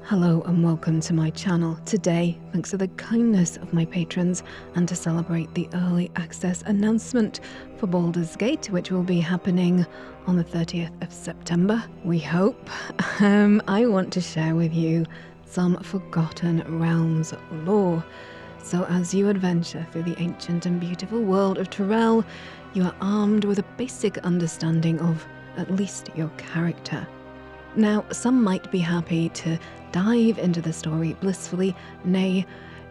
Hello and welcome to my channel. Today, thanks to the kindness of my patrons and to celebrate the early access announcement for Baldur's Gate, which will be happening on the 30th of September, we hope, I want to share with you some Forgotten Realms lore. So as you adventure through the ancient and beautiful world of Tyrell, you are armed with a basic understanding of at least your character. Now, some might be happy to dive into the story blissfully, nay,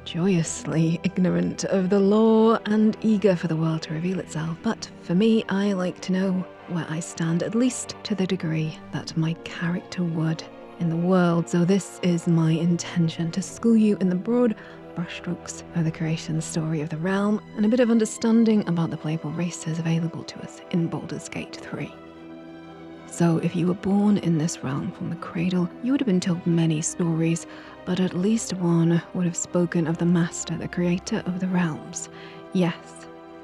joyously ignorant of the lore and eager for the world to reveal itself. But for me, I like to know where I stand, at least to the degree that my character would in the world. So this is my intention, to school you in the broad brushstrokes of the creation story of the realm and a bit of understanding about the playable races available to us in Baldur's Gate 3. So if you were born in this realm from the cradle, you would have been told many stories, but at least one would have spoken of the master, the creator of the realms. Yes,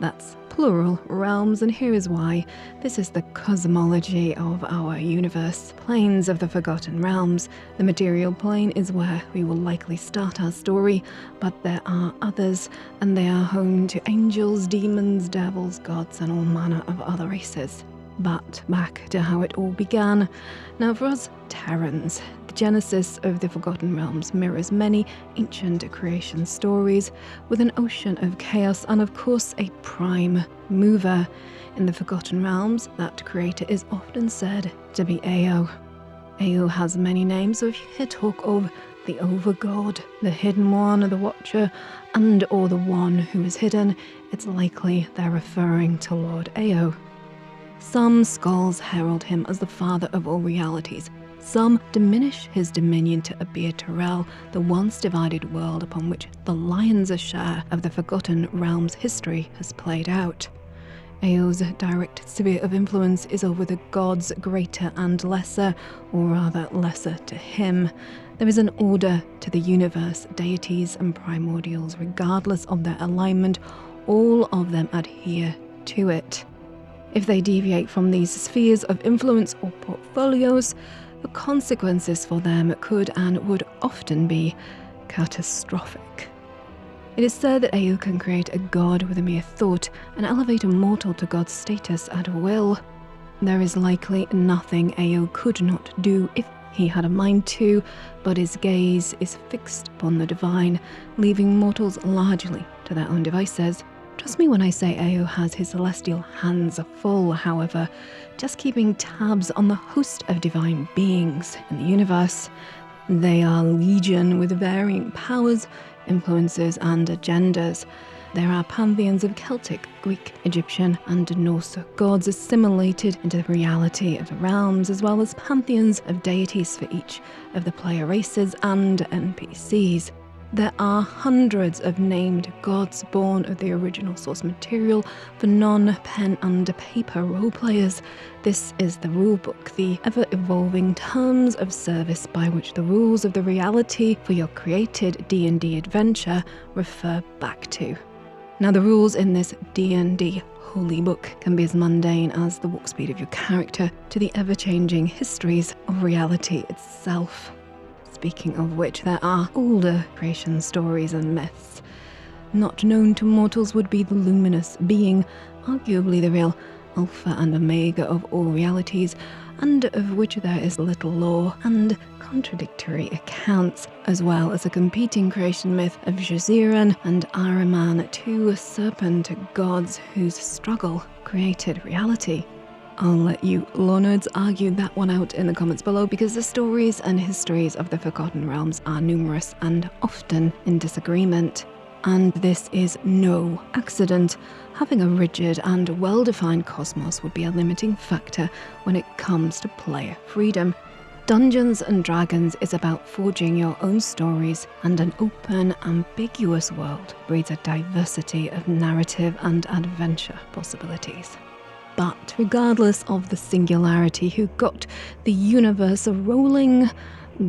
that's plural, realms, and here is why. This is the cosmology of our universe. Planes of the Forgotten Realms. The material plane is where we will likely start our story, but there are others, and they are home to angels, demons, devils, gods, and all manner of other races. But back to how it all began. Now for us Terrans, the genesis of the Forgotten Realms mirrors many ancient creation stories with an ocean of chaos and of course a prime mover. In the Forgotten Realms, that creator is often said to be Ao. Ao has many names, so if you hear talk of the Overgod, the Hidden One, the Watcher, and or the One who is hidden, it's likely they're referring to Lord Ao. Some scholars herald him as the father of all realities. Some diminish his dominion to Abir Tyrell, the once divided world upon which the lion's share of the Forgotten Realms history has played out. Ao's direct sphere of influence is over the gods greater and lesser, or rather lesser to him. There is an order to the universe, deities and primordials, regardless of their alignment, all of them adhere to it. If they deviate from these spheres of influence or portfolios, the consequences for them could and would often be catastrophic. It is said that Ao can create a god with a mere thought and elevate a mortal to god's status at will. There is likely nothing Ao could not do if he had a mind to, but his gaze is fixed upon the divine, leaving mortals largely to their own devices. Trust me when I say Ao has his celestial hands full, however, just keeping tabs on the host of divine beings in the universe. They are legion with varying powers, influences, and agendas. There are pantheons of Celtic, Greek, Egyptian, and Norse gods assimilated into the reality of the realms, as well as pantheons of deities for each of the player races and NPCs. There are hundreds of named gods born of the original source material for non-pen and paper roleplayers. This is the rulebook, the ever-evolving terms of service by which the rules of the reality for your created D&D adventure refer back to. Now the rules in this D&D holy book can be as mundane as the walk speed of your character to the ever-changing histories of reality itself. Speaking of which, there are older creation stories and myths. Not known to mortals would be the luminous being, arguably the real alpha and omega of all realities, and of which there is little lore and contradictory accounts, as well as a competing creation myth of Jaziran and Ahriman, two serpent gods whose struggle created reality. I'll let you lore nerds argue that one out in the comments below, because the stories and histories of the Forgotten Realms are numerous and often in disagreement. And this is no accident. Having a rigid and well-defined cosmos would be a limiting factor when it comes to player freedom. Dungeons and Dragons is about forging your own stories, and an open, ambiguous world breeds a diversity of narrative and adventure possibilities. But regardless of the singularity who got the universe rolling,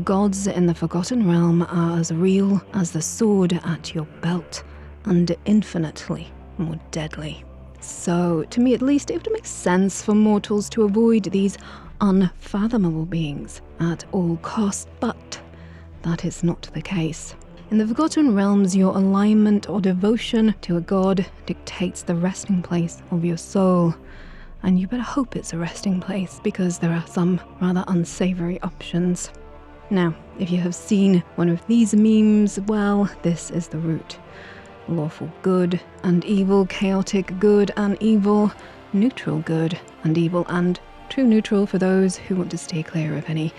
gods in the Forgotten Realm are as real as the sword at your belt, and infinitely more deadly. So, to me at least, it would make sense for mortals to avoid these unfathomable beings at all costs, but that is not the case. In the Forgotten Realms, your alignment or devotion to a god dictates the resting place of your soul. And you better hope it's a resting place, because there are some rather unsavory options. Now, if you have seen one of these memes, well, this is the root. Lawful good and evil, chaotic good and evil, neutral good and evil, and true neutral for those who want to stay clear of any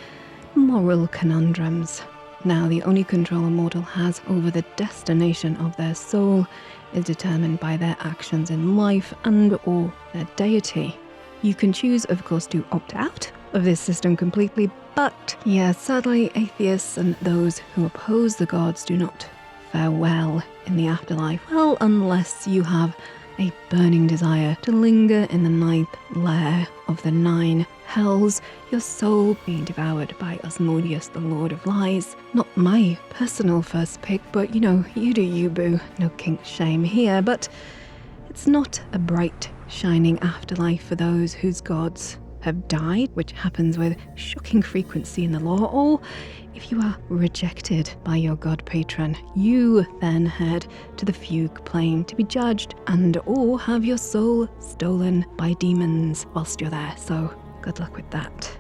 moral conundrums. Now, the only control a mortal has over the destination of their soul is determined by their actions in life and or their deity. You can choose, of course, to opt out of this system completely, but yeah, sadly, atheists and those who oppose the gods do not fare well in the afterlife. Well, unless you have a burning desire to linger in the ninth lair of the 9 hells, your soul being devoured by Asmodeus, the Lord of Lies. Not my personal first pick, but you know, you do you, boo. No kink shame here, but it's not a bright, shining afterlife for those whose gods have died, which happens with shocking frequency in the lore, or if you are rejected by your god patron, you then head to the fugue plane to be judged and or have your soul stolen by demons whilst you're there, so good luck with that.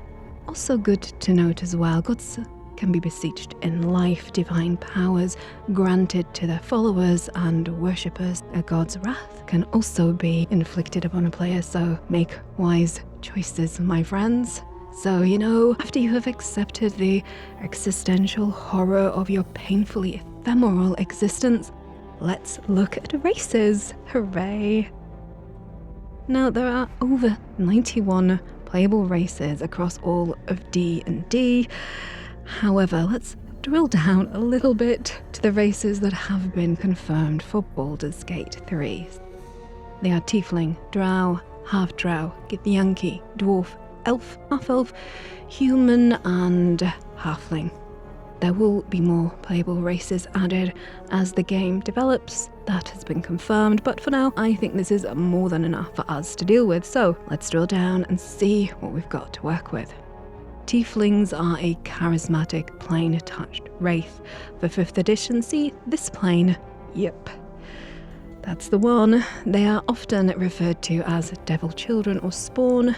Also good to note as well, gods can be beseeched in life, divine powers granted to their followers and worshippers. A god's wrath can also be inflicted upon a player, so make wise choices, my friends. So, you know, after you have accepted the existential horror of your painfully ephemeral existence, let's look at races. Hooray! Now, there are over 91 playable races across all of D&D. However, let's drill down a little bit to the races that have been confirmed for Baldur's Gate 3. They are Tiefling, Drow, Half-Drow, Githyanki, Dwarf, Elf, Half-Elf, Human, and Halfling. There will be more playable races added as the game develops. That has been confirmed, but for now, I think this is more than enough for us to deal with, so let's drill down and see what we've got to work with. Tieflings are a charismatic, plane-touched wraith. For 5th edition, see this plane? Yep. That's the one. They are often referred to as devil children or spawn,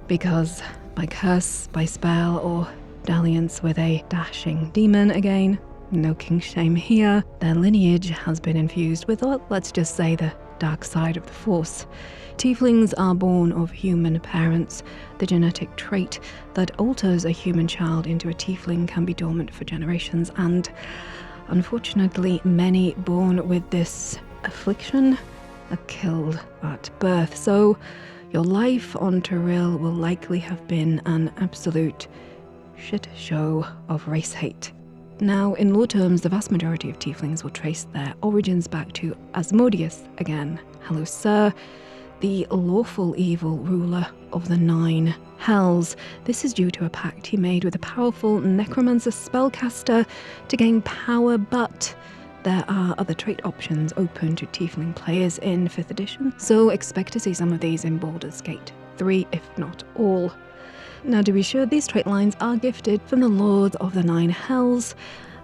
because by curse, by spell, or dalliance with a dashing demon, again, no king shame here, their lineage has been infused with, let's just say, the dark side of the Force. Tieflings are born of human parents. The genetic trait that alters a human child into a tiefling can be dormant for generations, and unfortunately, many born with this affliction are killed at birth. So your life on Toril will likely have been an absolute shit show of race hate. Now, in lore terms, the vast majority of tieflings will trace their origins back to Asmodeus again. Hello, sir. The lawful evil ruler of the 9 hells. This is due to a pact he made with a powerful necromancer spellcaster to gain power, but there are other trait options open to tiefling players in 5th edition, so expect to see some of these in Baldur's Gate 3, if not all. Now, to be sure, these trait lines are gifted from the Lords of the 9 hells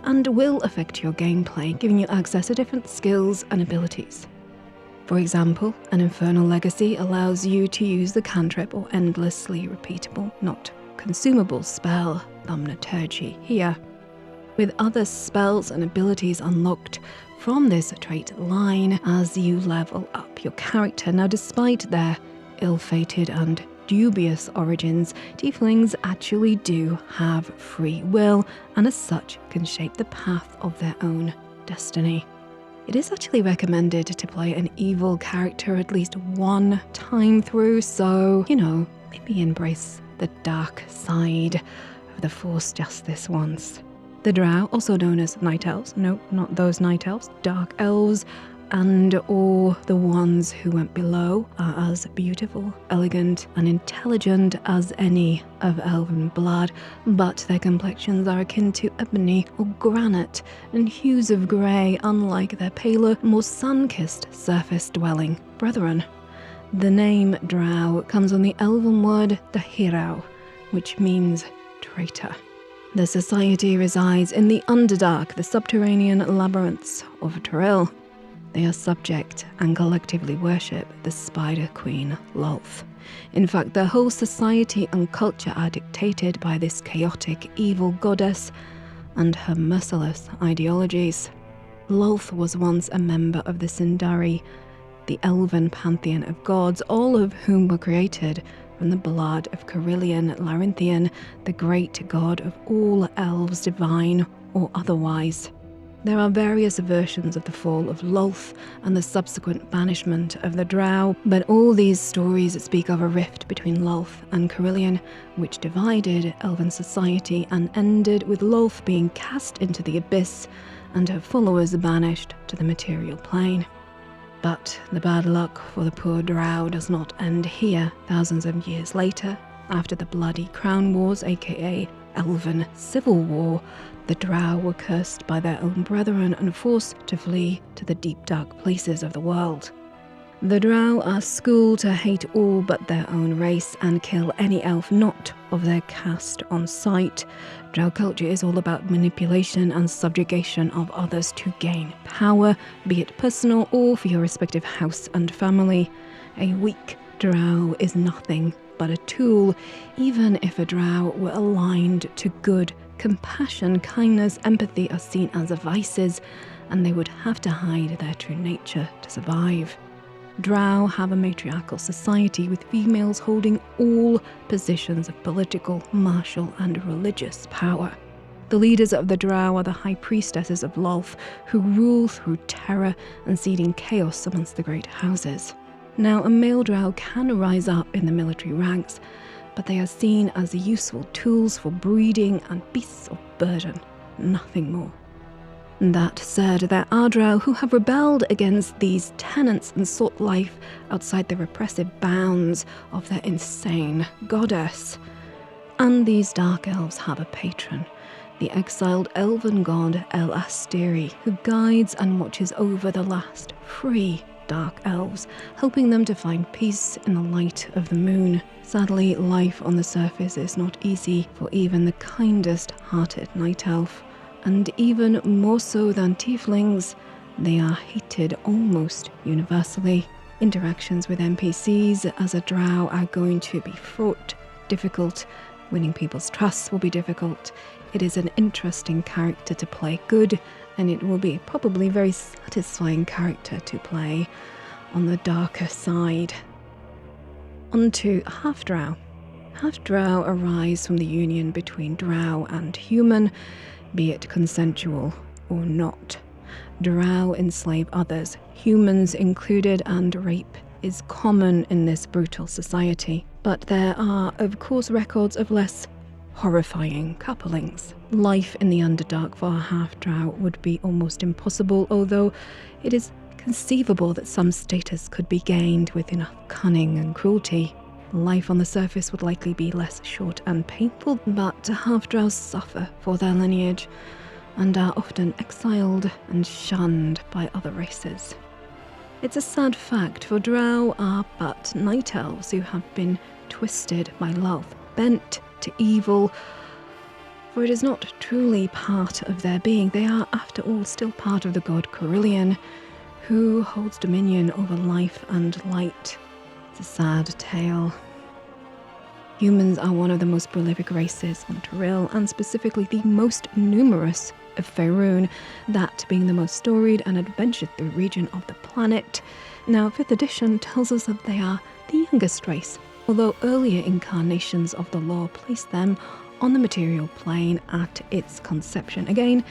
and will affect your gameplay, giving you access to different skills and abilities. For example, an Infernal Legacy allows you to use the cantrip or endlessly repeatable, not consumable spell, Thaumaturgy here. With other spells and abilities unlocked from this trait line as you level up your character. Now, despite their ill-fated and dubious origins, tieflings actually do have free will and as such can shape the path of their own destiny. It is actually recommended to play an evil character at least one time through, so, you know, maybe embrace the dark side of the Force just this once. The Drow, also known as Night Elves, no, not those Night Elves, Dark Elves, and or the ones who went below, are as beautiful, elegant, and intelligent as any of elven blood, but their complexions are akin to ebony or granite and hues of grey, unlike their paler, more sun-kissed surface-dwelling brethren. The name Drow comes from the elven word Dahirau, which means traitor. The society resides in the Underdark, the subterranean labyrinths of Toril. They are subject and collectively worship the Spider Queen Lolth. In fact, their whole society and culture are dictated by this chaotic, evil goddess and her merciless ideologies. Lolth was once a member of the Sindari, the elven pantheon of gods, all of whom were created from the blood of Carillion Larinthian, the great god of all elves, divine or otherwise. There are various versions of the fall of Lolth and the subsequent banishment of the Drow, but all these stories speak of a rift between Lolth and Carillion, which divided elven society and ended with Lolth being cast into the abyss and her followers banished to the material plane. But the bad luck for the poor Drow does not end here. Thousands of years later, after the Bloody Crown Wars, aka Elven Civil War, the Drow were cursed by their own brethren and forced to flee to the deep dark places of the world. The Drow are schooled to hate all but their own race and kill any elf not of their caste on sight. Drow culture is all about manipulation and subjugation of others to gain power, be it personal or for your respective house and family. A weak Drow is nothing but a tool, even if a Drow were aligned to good. Compassion, kindness, empathy are seen as vices, and they would have to hide their true nature to survive. Drow have a matriarchal society with females holding all positions of political, martial, and religious power. The leaders of the Drow are the high priestesses of Lolth, who rule through terror and seeding chaos amongst the great houses. Now, a male Drow can rise up in the military ranks, but they are seen as useful tools for breeding and beasts of burden, nothing more. That said, there are Drow who have rebelled against these tenets and sought life outside the repressive bounds of their insane goddess. And these dark elves have a patron, the exiled elven god El Asteri, who guides and watches over the last free dark elves, helping them to find peace in the light of the moon. Sadly, life on the surface is not easy for even the kindest-hearted night elf. And even more so than tieflings, they are hated almost universally. Interactions with NPCs as a Drow are going to be fraught, difficult. Winning people's trust will be difficult. It is an interesting character to play good, and it will be probably a very satisfying character to play on the darker side. On to Half-Drow. Half-Drow arise from the union between Drow and human, be it consensual or not. Drow enslave others, humans included, and rape is common in this brutal society. But there are, of course, records of less horrifying couplings. Life in the Underdark for a Half-Drow would be almost impossible, although it is conceivable that some status could be gained with enough cunning and cruelty. Life on the surface would likely be less short and painful, but Half-Drows suffer for their lineage and are often exiled and shunned by other races. It's a sad fact, for Drow are but night elves who have been twisted by love, bent to evil, for it is not truly part of their being. They are, after all, still part of the god Carillion, who holds dominion over life and light. It's a sad tale. Humans are one of the most prolific races on Toril, and specifically the most numerous of Faerun, that being the most storied and adventure-through region of the planet. Now, 5th edition tells us that they are the youngest race, although earlier incarnations of the lore place them on the material plane at its conception. Again,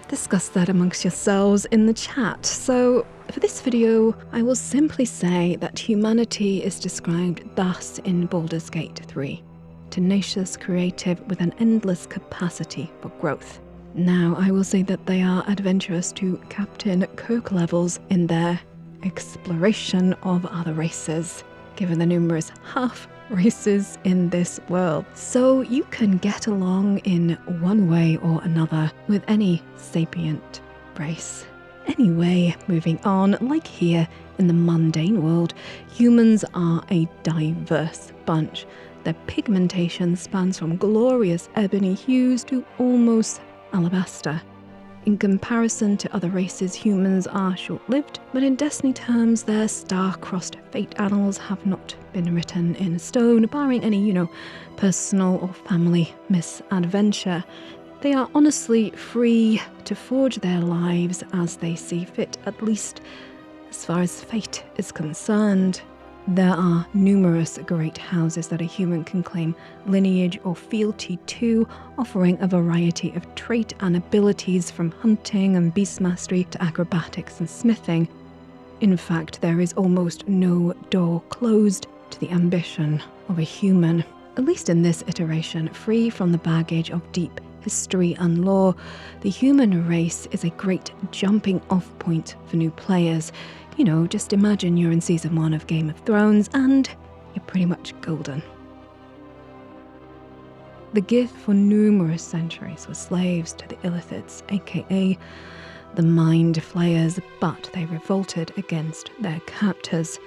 discuss that amongst yourselves in the chat. So, for this video, I will simply say that humanity is described thus in Baldur's Gate 3. Tenacious, creative, with an endless capacity for growth. Now, I will say that they are adventurous to Captain Kirk levels in their exploration of other races, given the numerous half-races in this world. So you can get along in one way or another with any sapient race. Anyway, moving on, like here in the mundane world, humans are a diverse bunch. Their pigmentation spans from glorious ebony hues to almost alabaster. In comparison to other races, humans are short-lived, but in Destiny terms, their star-crossed fate annals have not been written in stone, barring any, personal or family misadventure. They are honestly free to forge their lives as they see fit, at least as far as fate is concerned. There are numerous great houses that a human can claim lineage or fealty to, offering a variety of trait and abilities from hunting and beastmastery to acrobatics and smithing. In fact, there is almost no door closed to the ambition of a human, at least in this iteration. Free from the baggage of deep history and lore, the human race is a great jumping off point for new players. Just imagine you're in season 1 of Game of Thrones and you're pretty much golden. The Gith for numerous centuries were slaves to the Illithids, aka the Mind Flayers, but they revolted against their captors.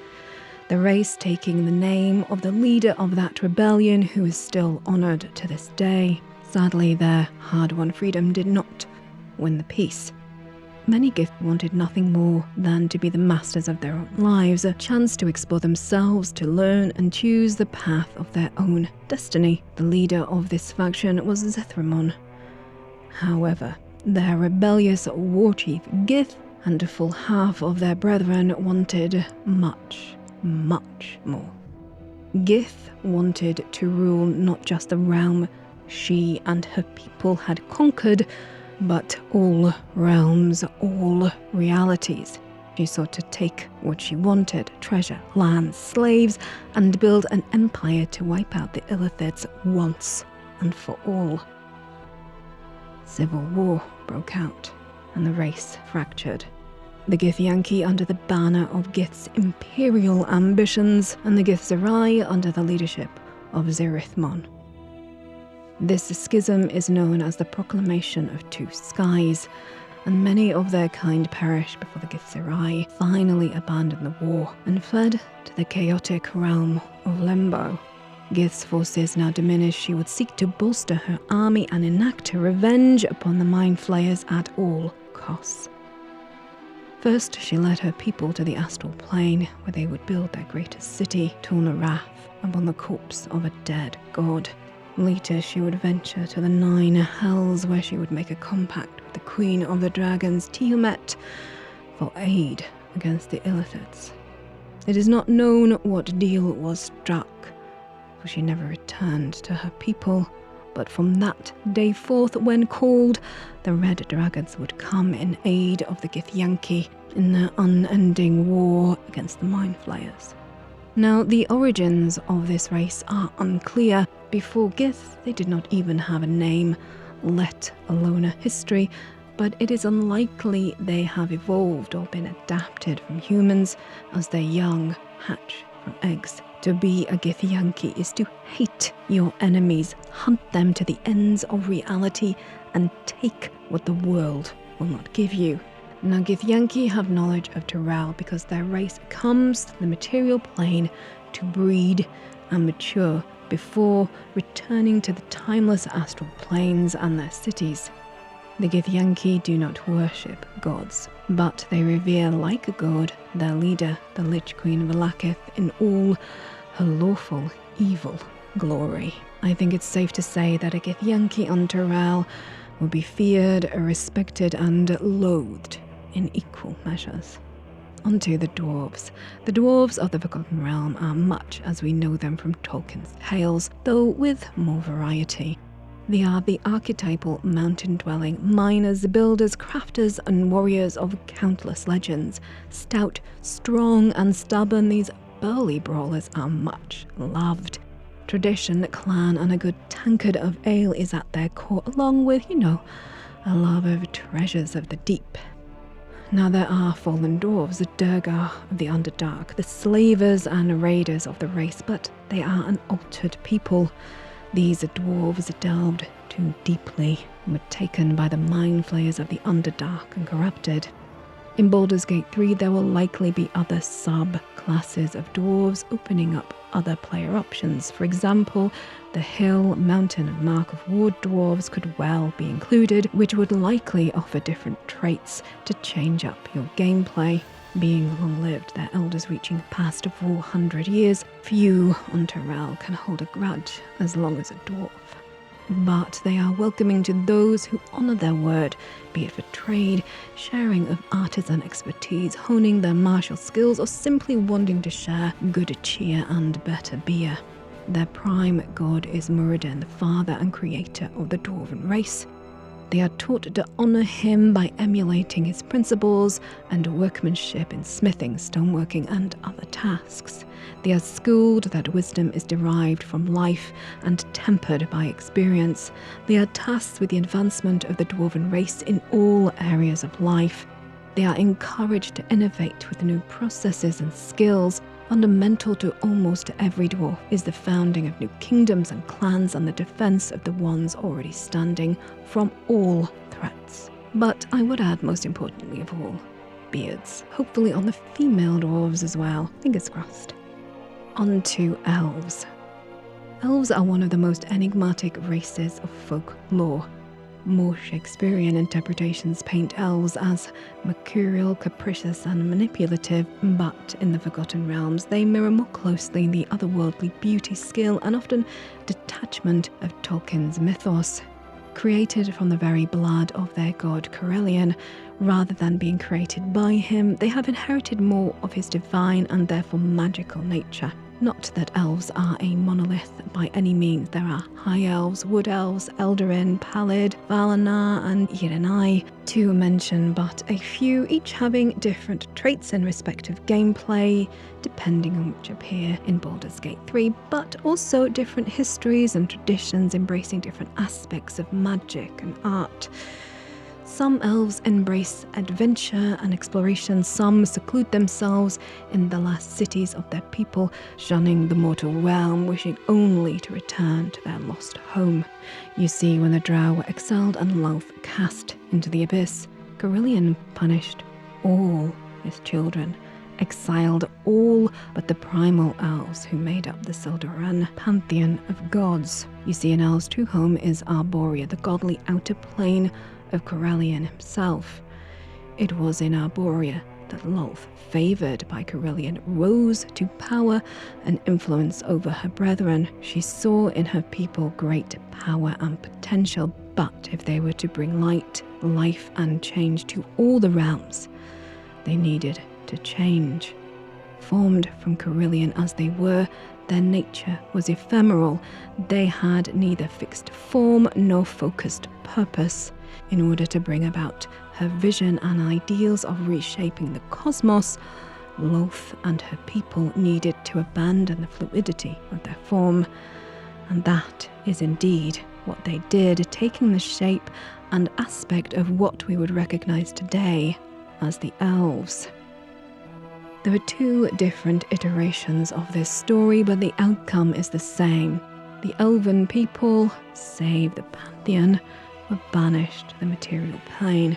The race taking the name of the leader of that rebellion, who is still honoured to this day. Sadly, their hard-won freedom did not win the peace. Many Gith wanted nothing more than to be the masters of their own lives, a chance to explore themselves, to learn and choose the path of their own destiny. The leader of this faction was Zethramon. However, their rebellious war chief Gith and a full half of their brethren wanted much, much more. Gith wanted to rule not just the realm she and her people had conquered, but all realms, all realities. She sought to take what she wanted: treasure, land, slaves, and build an empire to wipe out the Illithids once and for all. Civil war broke out, and the race fractured. The Githyanki under the banner of Gith's imperial ambitions, and the Githzerai under the leadership of Zerithmon. This schism is known as the Proclamation of Two Skies, and many of their kind perished before the Githzerai finally abandoned the war and fled to the chaotic realm of Limbo. Gith's forces now diminished. She would seek to bolster her army and enact her revenge upon the Mind Flayers at all costs. First, she led her people to the astral plane, where they would build their greatest city, Tornarath, upon the corpse of a dead god. Later, she would venture to the 9 Hells, where she would make a compact with the Queen of the Dragons, Tiamat, for aid against the Illithids. It is not known what deal was struck, for she never returned to her people. But from that day forth, when called, the Red Dragons would come in aid of the Githyanki in their unending war against the Mind Flayers. Now, the origins of this race are unclear. Before Gith, they did not even have a name, let alone a history, but it is unlikely they have evolved or been adapted from humans as their young hatch from eggs. To be a Githyanki is to hate your enemies, hunt them to the ends of reality, and take what the world will not give you. Now, Githyanki have knowledge of Terrell because their race comes to the material plane to breed and mature before returning to the timeless astral planes and their cities. The Githyanki do not worship gods, but they revere like a god their leader, the Lich Queen Valakith, in all her lawful evil glory. I think it's safe to say that a Githyanki on Terrell will be feared, respected, and loathed in equal measures. Onto the Dwarves. The Dwarves of the Forgotten Realm are much as we know them from Tolkien's tales, though with more variety. They are the archetypal mountain-dwelling miners, builders, crafters, and warriors of countless legends. Stout, strong, and stubborn, these burly brawlers are much loved. Tradition, clan, and a good tankard of ale is at their core, along with, a love of treasures of the deep. Now there are fallen dwarves, the Durgar of the Underdark, the slavers and raiders of the race, but they are an altered people. These dwarves delved too deeply and were taken by the Mind Flayers of the Underdark and corrupted. In Baldur's Gate 3, there will likely be other sub-classes of dwarves opening up other player options. For example, the hill, mountain and mark of war dwarves could well be included, which would likely offer different traits to change up your gameplay. Being long-lived, their elders reaching past 400 years, few on Tyrell can hold a grudge as long as a dwarf. But they are welcoming to those who honour their word, be it for trade, sharing of artisan expertise, honing their martial skills, or simply wanting to share good cheer and better beer. Their prime god is Muradin, the father and creator of the dwarven race. They are taught to honour him by emulating his principles and workmanship in smithing, stoneworking and other tasks. They are schooled that wisdom is derived from life and tempered by experience. They are tasked with the advancement of the dwarven race in all areas of life. They are encouraged to innovate with new processes and skills. Fundamental to almost every dwarf is the founding of new kingdoms and clans and the defense of the ones already standing from all threats. But I would add, most importantly of all, beards. Hopefully on the female dwarves as well. Fingers crossed. On to elves. Elves are one of the most enigmatic races of folklore. More Shakespearean interpretations paint elves as mercurial, capricious and manipulative, but in the Forgotten Realms they mirror more closely the otherworldly beauty, skill and often detachment of Tolkien's mythos. Created from the very blood of their god Corellian, rather than being created by him, they have inherited more of his divine and therefore magical nature. Not that elves are a monolith by any means. There are high elves, wood elves, Eldarin, Pallid, Valinor and Yiddenai to mention but a few, each having different traits in respective gameplay, depending on which appear in Baldur's Gate 3, but also different histories and traditions embracing different aspects of magic and art. Some elves embrace adventure and exploration, some seclude themselves in the last cities of their people, shunning the mortal realm, wishing only to return to their lost home. You see, when the Drow were exiled and Love cast into the abyss, Corellian punished all his children, exiled all but the primal elves who made up the Sildaran pantheon of gods. You see, an elf's true home is Arborea, the godly outer plane of Corellian himself. It was in Arborea that Lolth, favoured by Corellian, rose to power and influence over her brethren. She saw in her people great power and potential, but if they were to bring light, life and change to all the realms, they needed to change. Formed from Corellian as they were, their nature was ephemeral. They had neither fixed form nor focused purpose. In order to bring about her vision and ideals of reshaping the cosmos, Lolth and her people needed to abandon the fluidity of their form. And that is indeed what they did, taking the shape and aspect of what we would recognize today as the elves. There are two different iterations of this story, but the outcome is the same. The elven people, save the pantheon, were banished to the material plane.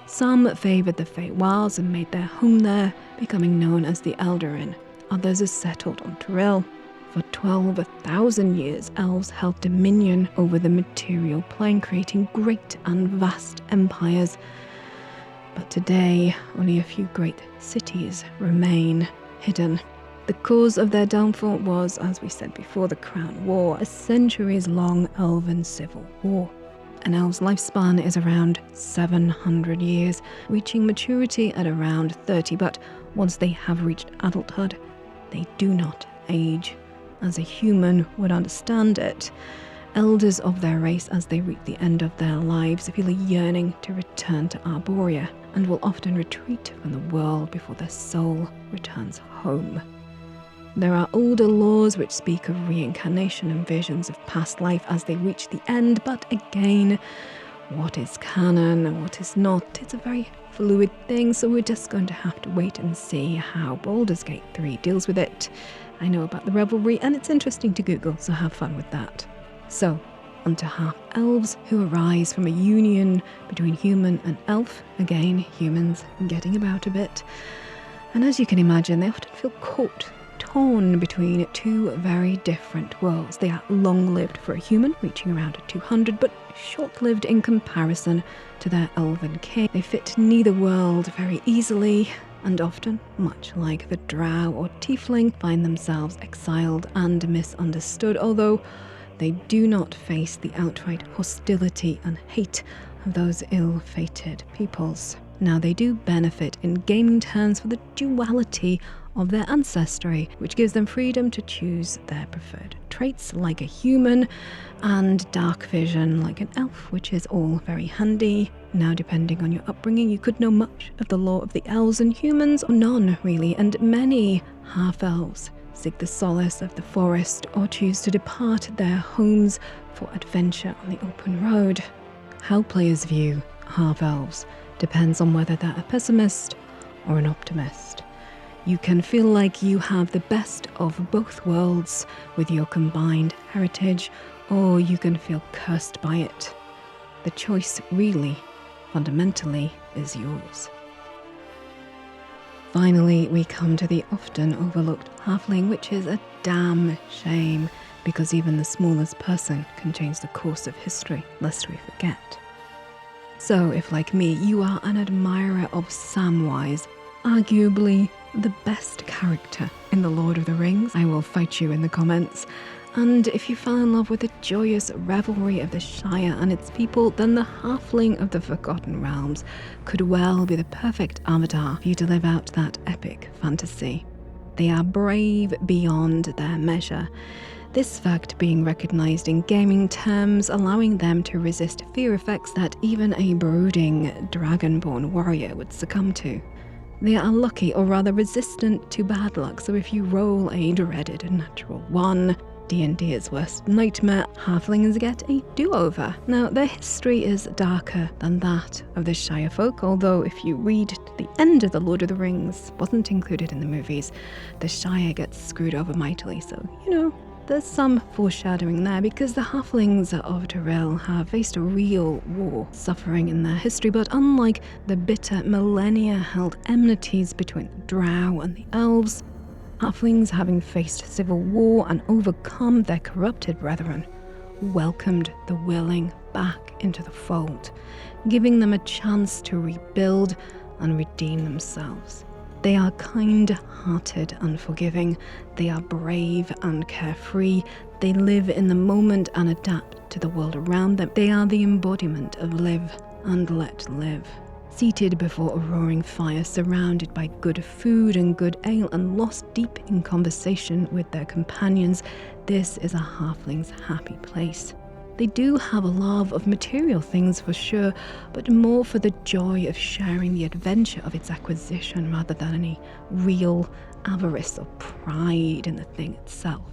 Some favoured the Feywilds and made their home there, becoming known as the Eldarin. Others are settled on Tyrell. For 12,000 years, elves held dominion over the material plane, creating great and vast empires. But today, only a few great cities remain hidden. The cause of their downfall was, as we said before, the Crown War, a centuries-long elven civil war. An elf's lifespan is around 700 years, reaching maturity at around 30, but once they have reached adulthood, they do not age, as a human would understand it. Elders of their race, as they reach the end of their lives, feel a yearning to return to Arborea, and will often retreat from the world before their soul returns home. There are older laws which speak of reincarnation and visions of past life as they reach the end, but again, what is canon and what is not? It's a very fluid thing, so we're just going to have to wait and see how Baldur's Gate 3 deals with it. I know about the revelry and it's interesting to Google, so have fun with that. So, onto half-elves who arise from a union between human and elf. Again, humans getting about a bit. And as you can imagine, they often feel caught torn between two very different worlds. They are long-lived for a human, reaching around 200, but short-lived in comparison to their elven kin. They fit neither world very easily, and often, much like the Drow or Tiefling, find themselves exiled and misunderstood, although they do not face the outright hostility and hate of those ill-fated peoples. Now, they do benefit in gaming terms for the duality of their ancestry, which gives them freedom to choose their preferred traits like a human, and dark vision like an elf, which is all very handy. Now, depending on your upbringing, you could know much of the lore of the elves and humans, or none really, and many half-elves seek the solace of the forest or choose to depart their homes for adventure on the open road. How players view half-elves depends on whether they're a pessimist or an optimist. You can feel like you have the best of both worlds with your combined heritage, or you can feel cursed by it. The choice really, fundamentally, is yours. Finally, we come to the often overlooked halfling, which is a damn shame, because even the smallest person can change the course of history, lest we forget. So, if like me, you are an admirer of Samwise, arguably the best character in The Lord of the Rings, I will fight you in the comments. And if you fell in love with the joyous revelry of the Shire and its people, then the Halfling of the Forgotten Realms could well be the perfect avatar for you to live out that epic fantasy. They are brave beyond their measure, this fact being recognised in gaming terms, allowing them to resist fear effects that even a brooding dragonborn warrior would succumb to. They are lucky, or rather resistant to bad luck, so if you roll a dreaded natural 1, D&D's worst nightmare, halflings get a do-over. Now, their history is darker than that of the Shire folk, although if you read to the end of The Lord of the Rings, wasn't included in the movies, the Shire gets screwed over mightily, so, there's some foreshadowing there, because the halflings of Tyrell have faced a real war, suffering in their history, but unlike the bitter millennia-held enmities between the Drow and the elves, halflings, having faced civil war and overcome their corrupted brethren, welcomed the willing back into the fold, giving them a chance to rebuild and redeem themselves. They are kind-hearted and forgiving. They are brave and carefree. They live in the moment and adapt to the world around them. They are the embodiment of live and let live. Seated before a roaring fire, surrounded by good food and good ale, and lost deep in conversation with their companions, this is a halfling's happy place. They do have a love of material things for sure, but more for the joy of sharing the adventure of its acquisition rather than any real avarice or pride in the thing itself.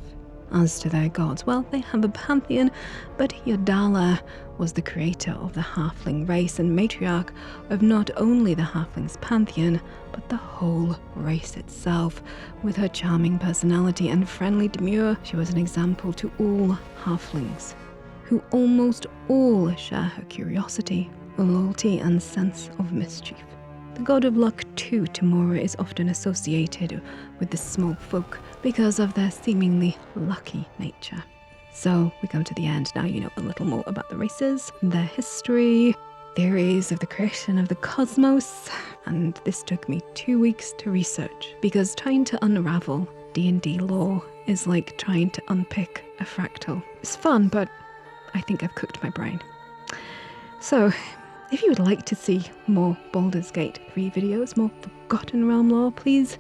As to their gods, well, they have a pantheon, but Yadala was the creator of the halfling race and matriarch of not only the halfling's pantheon, but the whole race itself. With her charming personality and friendly demure, she was an example to all halflings, who almost all share her curiosity, loyalty, and sense of mischief. The god of luck too, Tamora, is often associated with the small folk because of their seemingly lucky nature. So we come to the end. Now you know a little more about the races, their history, theories of the creation of the cosmos, and this took me 2 weeks to research, because trying to unravel D&D lore is like trying to unpick a fractal. It's fun, but I think I've cooked my brain. So, if you would like to see more Baldur's Gate 3 videos, more Forgotten Realm lore, please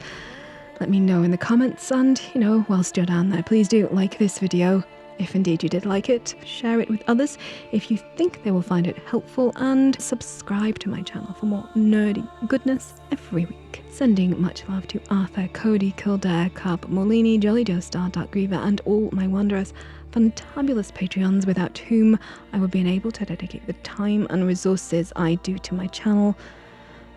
let me know in the comments. And, whilst you're down there, please do like this video. If indeed you did like it, share it with others if you think they will find it helpful, and subscribe to my channel for more nerdy goodness every week. Sending much love to Arthur, Cody, Kildare, Carp, Molini, Jolly Joe Star, Dark Griever, and all my wondrous, fantabulous Patreons, without whom I would be unable to dedicate the time and resources I do to my channel.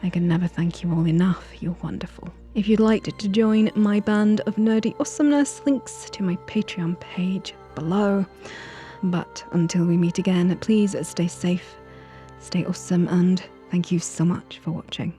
I can never thank you all enough. You're wonderful. If you'd like to join my band of nerdy awesomeness, links to my Patreon page below. But until we meet again, please stay safe, stay awesome, and thank you so much for watching.